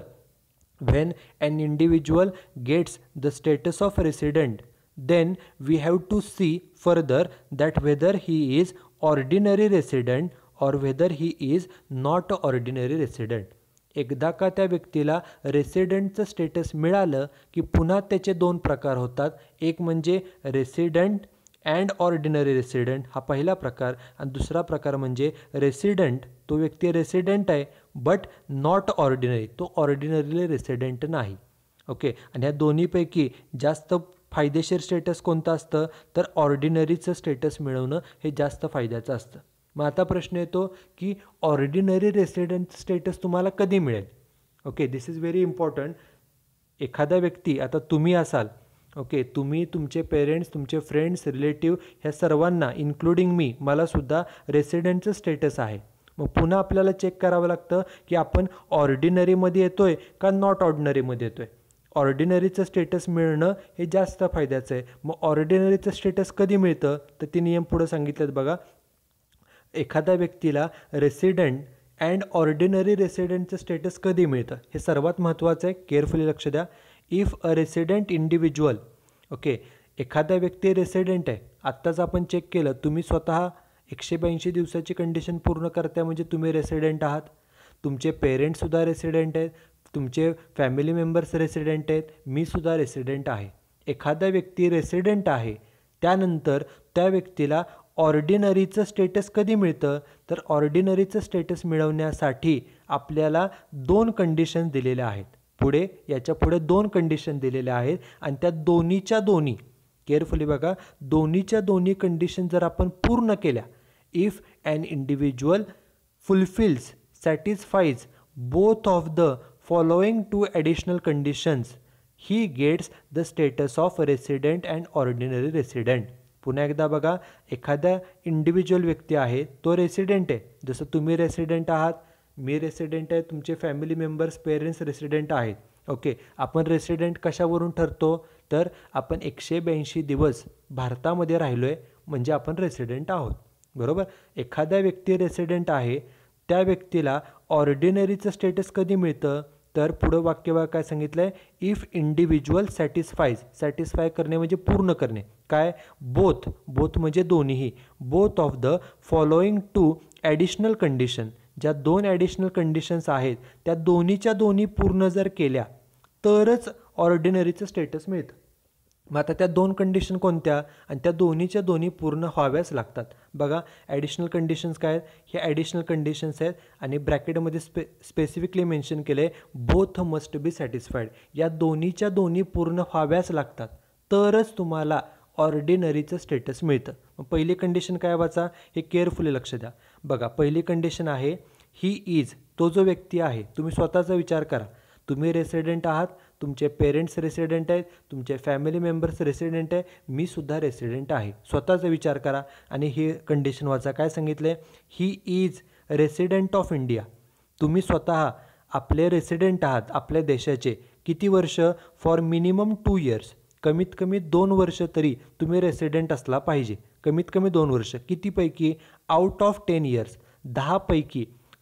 when an individual gets the status of resident, then we have to see further that whether he is ordinary resident or whether he is not ordinary resident. एकदा का त्या व्यक्तीला रेसिडेंटचं स्टेटस मिळालं की पुन्हा त्याचे दोन प्रकार होतात. एक म्हणजे रेसिडेंट अँड ऑर्डिनरी रेसिडेंट, हा पहिला प्रकार, आणि दुसरा प्रकार म्हणजे रेसिडेंट, तो व्यक्ती रेसिडेंट आहे बट नॉट ऑर्डिनरी, तो ऑर्डिनरीली रेसिडेंट नाही. ओके, आणि ह्या दोन्हीपैकी जास्त फायदेशीर स्टेटस कोणतं असतं तर ऑर्डिनरीचं स्टेटस मिळवणं हे जास्त फायद्याचं असतं. मग आता प्रश्न येतो की ऑर्डिनरी रेसिडेंट स्टेटस तुम्हाला कधी मिळेल. Okay, this is very important. एखादा व्यक्ती, आता तुम्ही असाल, ओके, तुम्ही, तुमचे पेरेंट्स, तुमचे फ्रेंड्स, रिलेटिव्ह, ह्या सर्वांना इन्क्लुडिंग मी, मलासुद्धा रेसिडेंटचं स्टेटस आहे. मग पुन्हा आपल्याला चेक करावं लागतं की आपण ऑर्डिनरीमध्ये येतोय का नॉट ऑर्डिनरीमध्ये येतोय. ऑर्डिनरीचं स्टेटस मिळणं हे जास्त फायद्याचं आहे. मग ऑर्डिनरीचं स्टेटस कधी मिळतं तर ते नियम पुढं सांगितलेत बघा. एखाद्या व्यक्तीला रेसिडेंट अँड ऑर्डिनरी रेसिडेंटचं स्टेटस कधी मिळतं हे सर्वात महत्त्वाचं आहे, केअरफुली लक्ष द्या. If a resident individual, okay, एखादा व्यक्ती रेसिडेंट आहे, आत्ताच आपण चेक केलं, तुम्ही स्वतः 182 दिवसाची कंडिशन पूर्ण करताय म्हणजे तुम्ही रेसिडेंट आहात, तुमचे पेरेंट्ससुद्धा रेसिडेंट आहेत, तुमचे फॅमिली मेंबर्स रेसिडेंट आहेत, मी सुद्धा रेसिडेंट आहे. एखादा व्यक्ती रेसिडेंट आहे त्यानंतर त्या व्यक्तीला ऑर्डिनरीचं स्टेटस कधी मिळतं तर ऑर्डिनरीचं स्टेटस मिळवण्यासाठी आपल्याला दोन कंडिशन दिलेल्या आहेत. पुढे याच्या पुढे दोन कंडिशन दिलेल्या आहेत आणि त्या दोन्हीच्या दोन्ही, केअरफुली बघा, दोन्हीच्या दोन्ही कंडिशन जर आपण पूर्ण केल्या, if an individual fulfils, satisfies both of the following two additional conditions, he gets the status of resident and ordinary resident. पुन्हा एकदा बघा, एखादा इंडिव्हिज्युअल व्यक्ती आहे, तो रेसिडेंट आहे, जसं तुम्ही रेसिडेंट आहात, मी रेसिडेंट आहे, तुमचे फॅमिली मेंबर्स, पेरेंट्स रेसिडेंट आहेत, ओके, आपण रेसिडेंट कशावरून ठरतो? तर आपण 182 दिवस भारतामध्ये राहिलोय म्हणजे आपण रेसिडेंट आहोत, बरोबर. एखादा व्यक्ती रेसिडेंट आहे, त्या व्यक्तीला ऑर्डिनरीचं स्टेटस कधी मिळतं? तर पुढं वाक्य काय सांगितलं आहे? इफ इंडिव्हिज्युअल सॅटिस्फाय करणे म्हणजे पूर्ण करणे. काय? बोथ म्हणजे दोन्हीही. Both of the following two additional condition, ज्या 2 ॲडिशनल कंडिशन्स आहेत त्या दोन्हीच्या दोन्ही पूर्ण जर केल्या तरच ऑर्डिनरीचं स्टेटस मिळतं. मग आता त्या 2 कंडिशन कोणत्या? आणि त्या दोन्हीच्या दोन्ही पूर्ण व्हाव्याच लागतात. बघा, ॲडिशनल कंडिशन्स काय आहेत? हे ॲडिशनल कंडिशन्स आहेत आणि ब्रॅकेटमध्ये स्पेसिफिकली मेन्शन केलं आहे, बोथ मस्ट बी सॅटिस्फाईड. या दोन्हीच्या दोन्ही पूर्ण व्हाव्याच लागतात तरच तुम्हाला ऑर्डिनरीचं स्टेटस मिळतं. मग पहिली कंडिशन काय वाचा? हे केअरफुली लक्ष द्या. बघा, पहिली कंडिशन आहे ही इज, तो जो व्यक्ती आहे, तुम्ही स्वतःचा विचार करा. तुम्ही रेसिडेंट आहात, तुमचे पेरेंट्स रेसिडेंट आहेत, तुमचे फॅमिली मेंबर्स रेसिडेंट आहे, मी सुद्धा रेसिडेंट आहे. स्वतःचा विचार करा आणि ही कंडिशन वाचा. काय सांगितलं आहे? He is resident of India. तुम्ही स्वतः आपले रेसिडेंट आहात आपल्या देशाचे. किती वर्ष? For minimum 2 years. कमीत कमी 2 वर्ष तरी तुम्ही रेसिडेंट असला पाहिजे. कमीत कमी 2 वर्ष. कितीपैकी? Out of 10 years.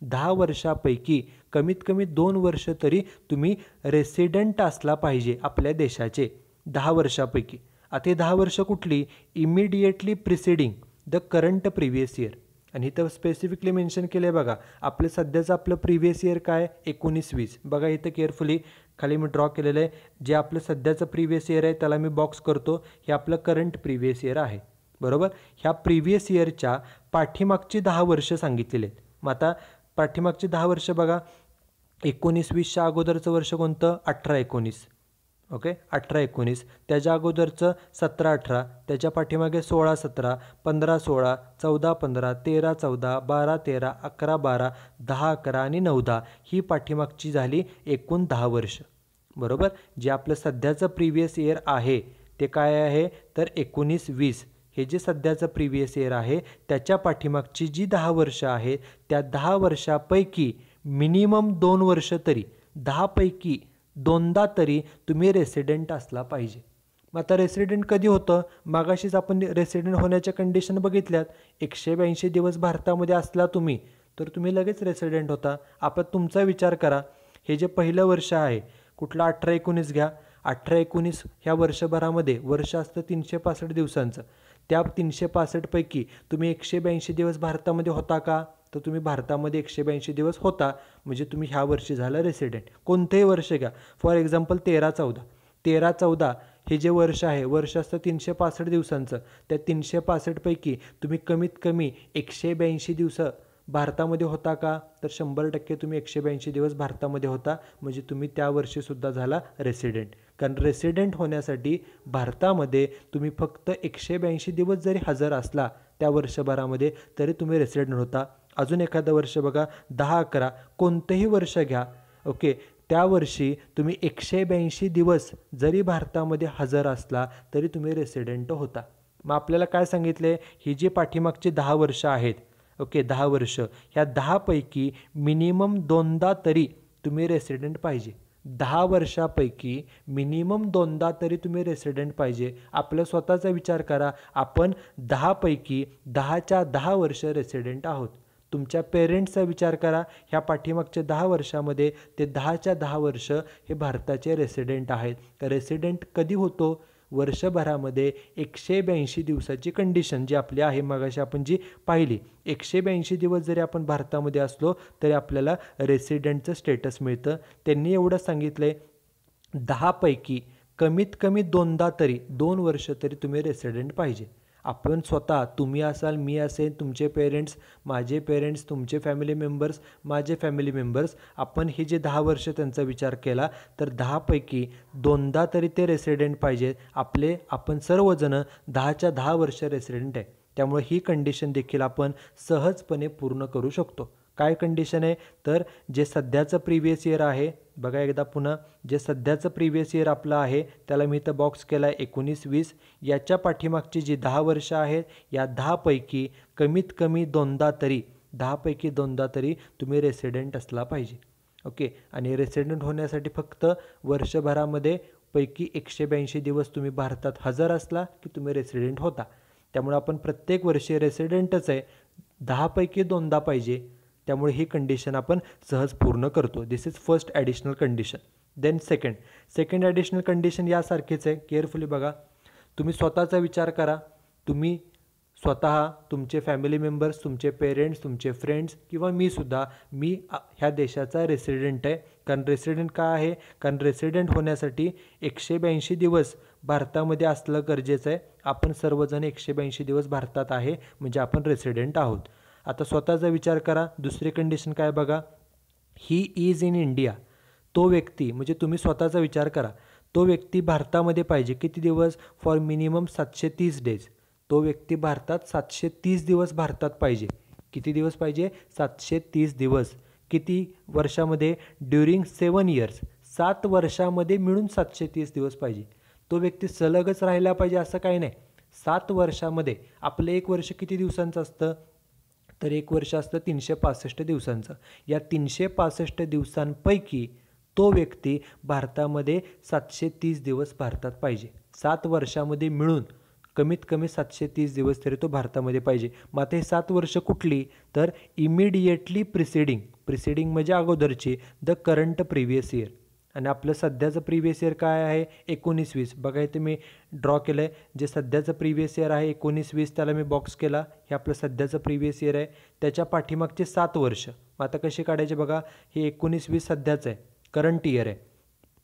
10 वर्षापैकी कमीत कमी 2 वर्ष तरी तुम्ही रेसिडेंट असला पाहिजे आपल्या देशाचे. 10 वर्षापैकी. आता 10 वर्ष कुठली? Immediately preceding the current previous year. आणि इथं स्पेसिफिकली मेन्शन केलं आहे बघा, आपलं सध्याचं आपलं प्रिव्हियस इयर काय? 19-20. बघा इथं केअरफुली खाली मी ड्रॉ केलेलं आहे. जे आपलं सध्याचं प्रिव्हियस इयर आहे त्याला मी बॉक्स करतो. हे आपलं करंट प्रिव्हियस इयर आहे, बरोबर. ह्या प्रिव्हियस इयरच्या पाठीमागची 10 वर्ष सांगितलेले आहेत. मग आता पाठीमागची 10 वर्ष बघा, 19-20च्या अगोदरचं वर्ष कोणतं? 18-19. ओके, 18-19. त्याच्या अगोदरचं 17-18, त्याच्या पाठीमागे 16-17, 15-16, 14-15, 13-14, 12-13, 11-12, 10-11 आणि 9-10 ही पाठीमागची झाली एकूण 10 वर्ष, बरोबर. जे आपलं सध्याचं प्रिव्हियस इयर आहे ते काय आहे? तर 19-20. हे जे सध्याचं प्रिव्हियस इयर आहे त्याच्या पाठीमागची जी 10 वर्ष आहेत त्या 10 वर्षापैकी मिनिमम 2 वर्ष तरी, 10 पैकी 2दा तरी तुम्ही रेसिडेंट असला पाहिजे. मग आता रेसिडेंट कधी होतं? मागाशीच आपण रेसिडेंट होण्याच्या कंडिशन बघितल्यात. 182 दिवस भारतामध्ये असला तुम्ही तर तुम्ही लगेच रेसिडेंट होता. आपण तुमचा विचार करा. हे जे पहिलं वर्ष आहे कुठलं? 18-19 घ्या. 18-19 ह्या वर्षभरामध्ये वर्ष असतं 365 दिवसांचं. त्या 365 पैकी तुम्ही 182 दिवस भारतामध्ये होता का? तर तुम्ही भारतामध्ये 182 दिवस होता म्हणजे तुम्ही ह्या वर्षी झाला रेसिडेंट. कोणतेही वर्ष घ्या. फॉर एक्झाम्पल 13-14 हे जे वर्ष आहे, वर्ष असतं 365 दिवसांचं. त्या 365 पैकी तुम्ही कमीत कमी 182 दिवस भारतामध्ये होता का? तर 100% तुम्ही 182 दिवस भारतामध्ये होता म्हणजे तुम्ही त्या वर्षीसुद्धा झाला रेसिडेंट. कारण रेसिडेंट होण्यासाठी भारतामध्ये तुम्ही फक्त 182 दिवस जरी हजर असला त्या वर्षभरामध्ये तरी तुम्ही रेसिडेंट होता. अजून एखादं वर्ष बघा, 10-11 कोणतंही वर्ष घ्या, ओके, त्या वर्षी तुम्ही 182 दिवस जरी भारतामध्ये हजर असला तरी तुम्ही रेसिडेंट होता. मग आपल्याला काय सांगितले? ही जी पाठीमागची 10 वर्ष आहेत, ओके, 10 वर्ष, ह्या 10 पैकी मिनिमम 2दा तरी तुम्ही रेसिडेंट पाहिजे. 10 वर्षापैकी मिनिमम 2दा तरी तुम्ही रेसिडेंट पाहिजे. आपलं स्वतःचा विचार करा. आपण 10 पैकी 10च्या 10 वर्ष रेसिडेंट आहोत. तुमच्या पेरेंट्सचा विचार करा. ह्या पाठीमागच्या 10 वर्षामध्ये ते 10च्या 10 वर्ष हे भारताचे रेसिडेंट आहेत. रेसिडेंट कधी होतो? वर्षभरामध्ये 182 दिवसाची कंडिशन जी आपली आहे मगाशी आपण जी पाहिली. 182 दिवस जरी आपण भारतामध्ये असलो तरी आपल्याला रेसिडेंटचं स्टेटस मिळतं. त्यांनी एवढं सांगितलं आहे, 10 पैकी कमीत कमी 2दा तरी 2 वर्ष तरी तुम्ही रेसिडेंट पाहिजे. आपण स्वतः, तुम्ही असाल, मी असेल, तुमचे पेरेंट्स, माझे पेरेंट्स, तुमचे फॅमिली मेंबर्स, माझे फॅमिली मेंबर्स, आपण हे जे 10 वर्ष त्यांचा विचार केला तर 10 पैकी 2दा तरी ते रेसिडेंट पाहिजेत. आपण सर्वजण 10च्या 10 वर्ष रेसिडेंट आहे. त्यामुळे ही कंडिशन देखील आपण सहजपणे पूर्ण करू शकतो. काय कंडिशन आहे? तर जे सध्याचं प्रिव्हियस इयर आहे, बघा एकदा पुन्हा, जे सध्याचं प्रिव्हियस इयर आपलं आहे त्याला मी इथं बॉक्स केला आहे 19-20. याच्या पाठीमागची जी 10 वर्ष आहेत या 10 पैकी कमीत कमी 2दा तरी, 10 पैकी 2दा तरी तुम्ही रेसिडेंट असला पाहिजे. ओके, आणि रेसिडेंट होण्यासाठी फक्त वर्षभरामध्ये पैकी 182 दिवस तुम्ही भारतात हजर असला की तुम्ही रेसिडेंट होता. त्यामुळे आपण प्रत्येक वर्षी रेसिडेंटच आहे, 10 पैकी 2दा पाहिजे. त्यामुळे ही कंडिशन आपण सहज पूर्ण करतो. This is first additional condition. Then second additional condition यासारखीच आहे. केअरफुली बघा. तुम्ही स्वतःचा विचार करा. तुम्ही स्वतः, तुमचे फॅमिली मेंबर्स, तुमचे पेरेंट्स, तुमचे फ्रेंड्स किंवा मी ह्या देशाचा रेसिडेंट आहे. कारण रेसिडेंट का आहे? कारण रेसिडेंट होण्यासाठी 182 दिवस भारतामध्ये असलं गरजेचं आहे. आपण सर्वजण 182 दिवस भारतात आहे म्हणजे आपण रेसिडेंट आहोत. आता स्वतःचा विचार करा. दुसरी कंडिशन काय बघा. He is in India. तो व्यक्ती म्हणजे तुम्ही स्वतःचा विचार करा. तो व्यक्ती भारतामध्ये पाहिजे किती दिवस? For minimum 730 days. तो व्यक्ती भारतात 730 दिवस भारतात पाहिजे. किती दिवस पाहिजे? 730 दिवस. किती वर्षामध्ये? During 7 years. 7 वर्षामध्ये मिळून 730 दिवस पाहिजे. तो व्यक्ती सलगच राहिला पाहिजे असं काही नाही. 7 वर्षामध्ये आपलं 1 वर्ष किती दिवसांचं असतं? तर 1 वर्ष असतं 365 दिवसांचं. या 365 दिवसांपैकी तो व्यक्ती भारतामध्ये 730 दिवस भारतात पाहिजे. 7 वर्षामध्ये मिळून कमीत कमी 730 दिवस तरी तो भारतामध्ये पाहिजे. मग आता हे 7 वर्ष कुठली? तर इमिडिएटली प्रिसिडिंग म्हणजे अगोदरची, द करंट प्रिव्हियस इयर. आणि आपलं सध्याचं प्रिव्हियस इयर काय आहे? 19-20. बघा इथे मी ड्रॉ केलं आहे. जे सध्याचं प्रिव्हियस इयर आहे 19-20 त्याला मी बॉक्स केला. हे आपलं सध्याचं प्रिव्हियस इयर आहे. त्याच्या पाठीमागचे 7 वर्ष. मग आता कसे काढायचे बघा. हे 19-20 सध्याचं आहे, करंट इयर आहे,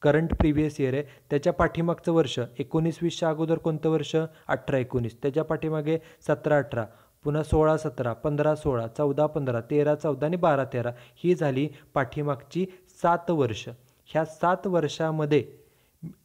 करंट प्रिव्हियस इयर आहे. त्याच्या पाठीमागचं वर्ष 19-20च्या अगोदर कोणतं वर्ष? 18-19. त्याच्या पाठीमागे 17-18, पुन्हा 16-17, 15-16, 14-15, 13-14 आणि 12-13. ही झाली पाठीमागची 7 वर्ष. ह्या 7 वर्षामध्ये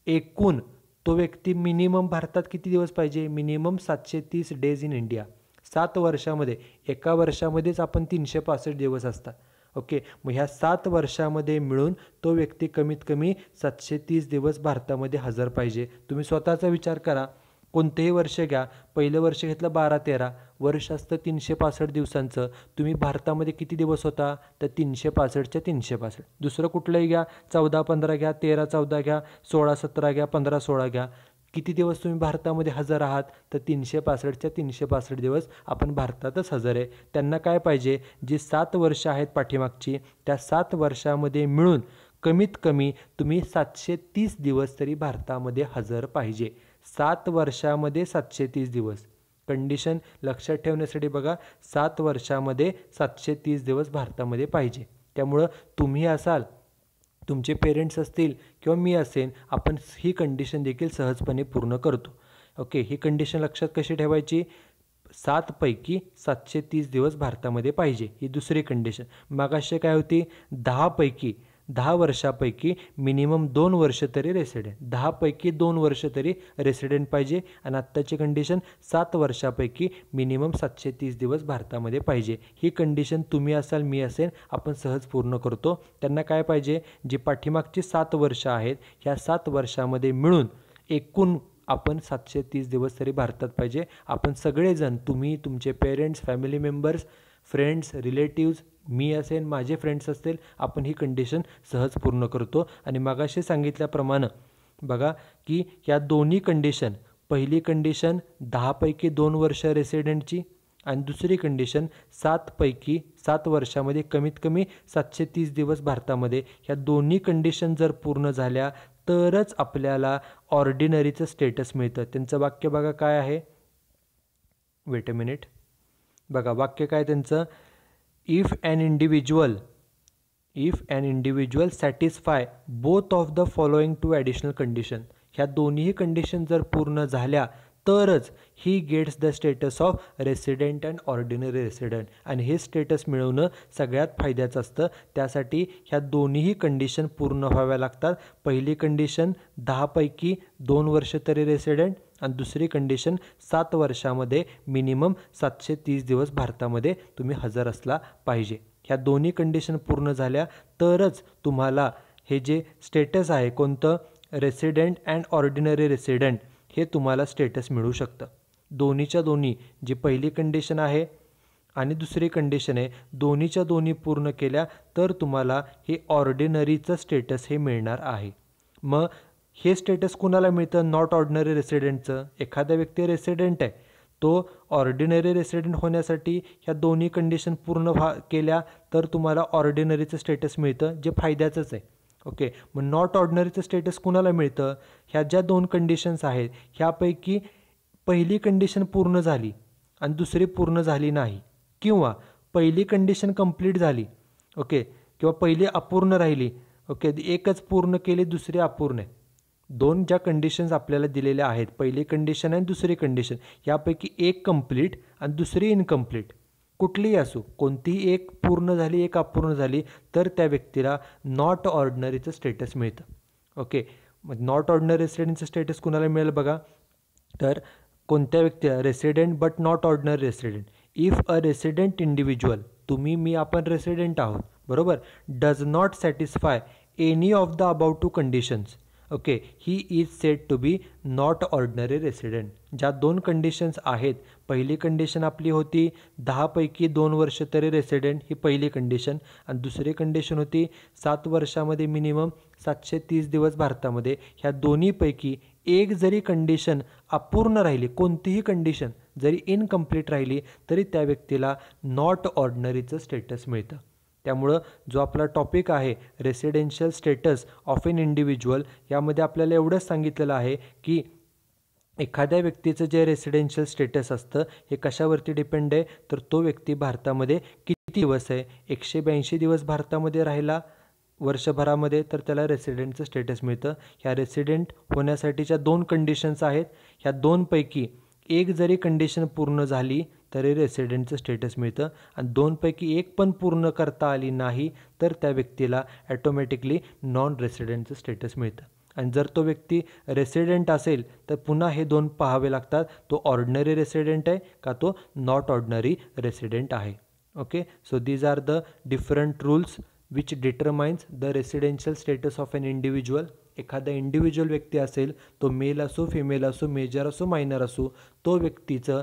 एकूण तो व्यक्ती मिनिमम भारतात किती दिवस पाहिजे? Minimum 730 days in India. 7 वर्षामध्ये, एका वर्षामध्येच आपण 365 दिवस असतात. ओके, मग ह्या 7 वर्षामध्ये मिळून तो व्यक्ती कमीत कमी 730 दिवस भारतामध्ये हजर पाहिजे. तुम्ही स्वतःचा विचार करा. कोणतेही वर्ष घ्या. पहिलं वर्ष घेतलं 12-13, वर्ष असतं 365 दिवसांचं. तुम्ही भारतामध्ये किती दिवस होता? तर 365च्या 365. दुसरं कुठलंही घ्या. 14-15 घ्या, 13-14 घ्या, 16-17 घ्या, 15-16 घ्या. किती दिवस तुम्ही भारतामध्ये हजर आहात? तर 365च्या 365 दिवस आपण भारतातच हजर आहे. त्यांना काय पाहिजे? जी 7 वर्ष आहेत पाठीमागची, त्या 7 वर्षामध्ये मिळून कमीत कमी तुम्ही 730 दिवस तरी भारतामध्ये हजर पाहिजे. 7 वर्षामध्ये 730 दिवस. कंडिशन लक्षात ठेवण्यासाठी बघा. 7 वर्षामध्ये 730 दिवस भारतामध्ये पाहिजे. त्यामुळं तुम्ही असाल, तुमचे पेरेंट्स असतील किंवा मी असेन, आपण ही कंडिशन देखील सहजपणे पूर्ण करतो. ओके, ही कंडिशन लक्षात कशी ठेवायची? 7 पैकी 730 दिवस भारतामध्ये पाहिजे. ही दुसरी कंडिशन. मागाशी काय होती? 10 वर्षापैकी मिनिमम 2 वर्ष तरी रेसिडेंट. 10 पैकी 2 वर्ष तरी रेसिडेंट पाहिजे. आणि आत्ताची कंडिशन 7 वर्षापैकी मिनिमम 730 दिवस भारतामध्ये पाहिजे. ही कंडिशन तुम्ही असाल, मी असेल, आपण सहज पूर्ण करतो. त्यांना काय पाहिजे? जी पाठीमागची 7 वर्ष आहेत, ह्या 7 वर्षामध्ये मिळून एकूण आपण 730 दिवस तरी भारतात पाहिजे. आपण सगळेजण, तुम्ही, तुमचे parents, family members, friends, relatives, मी असेल, माझे फ्रेंड्स असतील, आपण ही कंडिशन सहज पूर्ण करतो. आणि मगाशी सांगितल्याप्रमाणे बघा की ह्या दोन्ही कंडिशन, पहिली कंडिशन 10 पैकी 2 वर्ष रेसिडेंटची आणि दुसरी कंडिशन 7 पैकी 7 वर्षामध्ये कमीत कमी 730 दिवस भारतामध्ये. ह्या दोन्ही कंडिशन जर पूर्ण झाल्या तरच आपल्याला ऑर्डिनरीचं स्टेटस मिळतं. त्यांचं वाक्य बघा काय आहे. Wait a minute. बघा वाक्य काय त्यांचं. If an individual satisfy both of the following 2 additional condition. ह्या दोन्ही कंडिशन जर पूर्ण झाल्या तरच he gets the status of resident and ordinary resident. आणि हे स्टेटस मिळवणं सगळ्यात फायद्याचं असतं. त्यासाठी ह्या दोन्हीही कंडिशन पूर्ण व्हाव्या लागतात. पहिली कंडिशन 10 पैकी 2 वर्ष तरी रेसिडेंट आणि दुसरी कंडिशन 7 वर्षामध्ये मिनिमम 730 दिवस भारतामध्ये तुम्ही हजर असला पाहिजे. ह्या दोन्ही कंडिशन पूर्ण झाल्या तरच तुम्हाला हे जे स्टेटस आहे कोणतं, रेसिडेंट अँड ऑर्डिनरी रेसिडेंट, हे तुम्हाला स्टेटस मिळू शकतं. दोन्हीच्या दोन्ही जी पहिली कंडिशन आहे आणि दुसरी कंडिशन आहे दोन्हीच्या दोन्ही पूर्ण केल्या तर तुम्हाला हे ऑर्डिनरीचं स्टेटस हे मिळणार आहे. मग हे स्टेटस कुणाला मिळतं? नॉट ऑर्डिनरी रेसिडेंटचं. एखादा व्यक्ती रेसिडेंट आहे, तो ऑर्डिनरी रेसिडेंट होण्यासाठी ह्या दोन्ही कंडिशन पूर्ण केल्या तर तुम्हाला ऑर्डिनरीचं स्टेटस मिळतं, जे फायद्याचंच आहे. ओके, मग नॉट ऑर्डिनरीचं स्टेटस कुणाला मिळतं? ह्या ज्या दोन कंडिशन्स आहेत ह्यापैकी पहिली कंडिशन पूर्ण झाली आणि दुसरी पूर्ण झाली नाही, किंवा पहिली कंडिशन कंप्लीट झाली, ओके, किंवा पहिली अपूर्ण राहिली, ओके, एकच पूर्ण केली दुसरी अपूर्ण आहे. दोन ज्या कंडिशन्स आपल्याला दिलेल्या आहेत, पहिली कंडिशन आणि दुसरी कंडिशन, यापैकी एक कंप्लीट आणि दुसरी इनकम्प्लीट, कुठलीही असो, कोणतीही एक पूर्ण झाली एक अपूर्ण झाली तर त्या व्यक्तीला नॉट ऑर्डिनरीचं स्टेटस मिळतं. ओके, मग नॉट ऑर्डिनरी रेसिडेंटचं स्टेटस कुणाला मिळेल बघा, तर कोणत्या व्यक्तीला? Resident but not ordinary resident. If a resident individual, तुम्ही मी आपण रेसिडेंट आहोत, बरोबर, does not satisfy any of the about two conditions, okay, he is said to be not ordinary resident. ज्या दोन कंडिशन्स आहेत, पहिली कंडिशन आपली होती 10 पैकी 2 वर्ष तरी रेसिडेंट, ही पहिली कंडिशन, आणि दुसरी कंडिशन होती 7 वर्षामध्ये मिनिमम 730 दिवस भारतामध्ये. ह्या दोन्हीपैकी एक जरी कंडिशन अपूर्ण राहिली, कोणतीही कंडिशन जरी इनकम्प्लीट राहिली तरी त्या व्यक्तीला नॉट ऑर्डिनरीचं स्टेटस मिळतं. त्यामुळं जो आपला टॉपिक आहे residential status of an individual, यामध्ये आपल्याला एवढंच सांगितलेलं आहे की एखाद्या व्यक्तीचं जे रेसिडेन्शियल स्टेटस असतं हे कशावरती डिपेंड आहे, तर तो व्यक्ती भारतामध्ये किती दिवस आहे. 182 दिवस भारतामध्ये राहिला वर्षभरामध्ये तर त्याला रेसिडेंटचं स्टेटस मिळतं. ह्या रेसिडेंट होण्यासाठीच्या दोन कंडिशन्स आहेत, ह्या दोनपैकी एक जरी कंडिशन पूर्ण झाली तरी रेसिडेंटचं स्टेटस मिळतं, आणि दोनपैकी एक पण पूर्ण करता आली नाही तर त्या व्यक्तीला ॲटोमॅटिकली नॉन रेसिडेंटचं स्टेटस मिळतं. आणि जर तो व्यक्ती रेसिडेंट असेल तर पुन्हा हे दोन पाहावे लागतात, तो ऑर्डिनरी रेसिडेंट आहे का तो नॉट ऑर्डिनरी रेसिडेंट आहे. Okay, so these are the different rules which determines the residential status of an individual. एखादा इंडिव्हिज्युअल व्यक्ती असेल, तो मेल असो फिमेल असो मेजर असो मायनर असो, तो व्यक्तीचं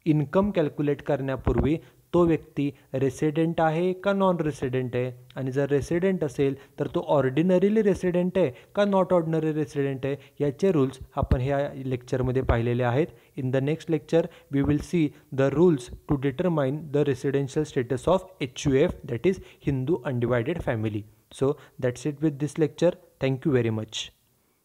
इन्कम कॅल्क्युलेट करण्यापूर्वी तो व्यक्ती रेसिडेंट आहे का नॉन रेसिडेंट आहे, आणि जर रेसिडेंट असेल तर तो ऑर्डिनरीली रेसिडेंट आहे का नॉट ऑर्डिनरी रेसिडेंट आहे, याचे रूल्स आपण ह्या लेक्चरमध्ये पाहिलेले आहेत. In the next lecture we will see the rules to determine the residential status of HUF, that is Hindu Undivided Family. So that's it with this lecture. Thank you very much.